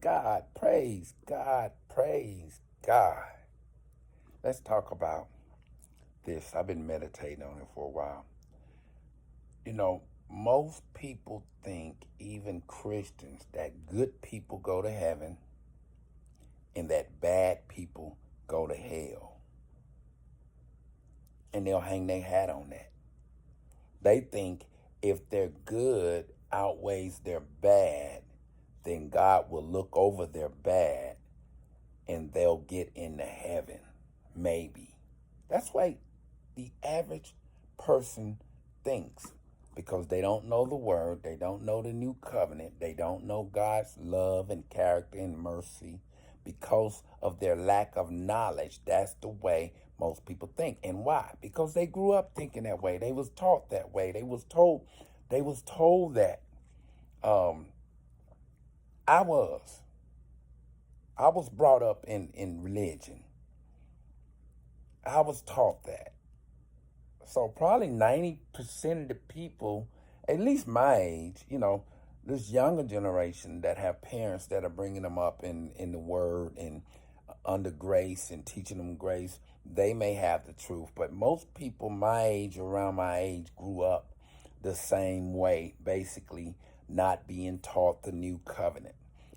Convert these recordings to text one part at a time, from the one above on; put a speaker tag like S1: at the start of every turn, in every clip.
S1: God, praise God, praise God. Let's talk about this. I've been meditating on it for a while. You know, most people think, even Christians, that good people go to heaven and that bad people go to hell. And they'll hang their hat on that. They think if their good outweighs their bad, then God will look over their bad and they'll get into heaven. Maybe. That's why the average person thinks, because they don't know the word, they don't know the new covenant, they don't know God's love and character and mercy. Because of their lack of knowledge, that's the way most people think. And why? Because they grew up thinking that way. They was taught that way. They was told that. um I was I was brought up in religion. I was taught that. So probably 90% of the people, at least my age, this younger generation that have parents that are bringing them up in the word and under grace and teaching them grace, they may have the truth. But most people my age, around my age, grew up the same way, basically not being taught the new covenant.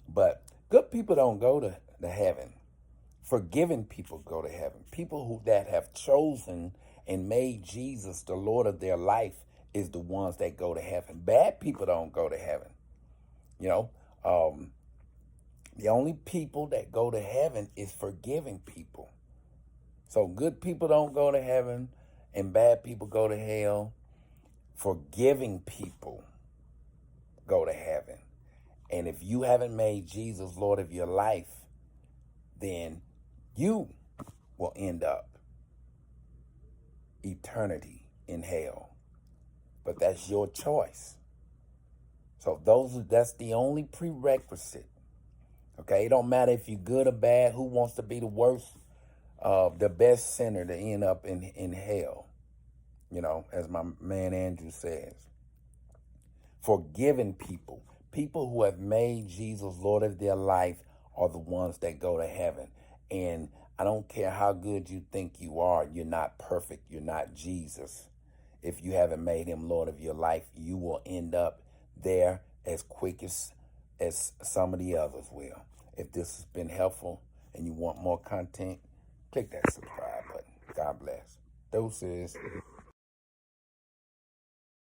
S1: But good people don't go to heaven. Forgiven people go to heaven. People that have chosen and made Jesus the Lord of their life is the ones that go to heaven. Bad people don't go to heaven. You know, the only people that go to heaven is forgiving people. So good people don't go to heaven and bad people go to hell. Forgiving people go to heaven. And if you haven't made Jesus Lord of your life, then you will end up eternity in hell. But that's your choice. So that's the only prerequisite. Okay, it don't matter if you're good or bad. Who wants to be the worst, the best sinner to end up in hell? As my man Andrew says. Forgiving people, people who have made Jesus Lord of their life, are the ones that go to heaven. And I don't care how good you think you are, you're not perfect, you're not Jesus. If you haven't made him Lord of your life, you will end up there as quick as some of the others will. If this has been helpful and you want more content, click that subscribe button. God bless. Doses.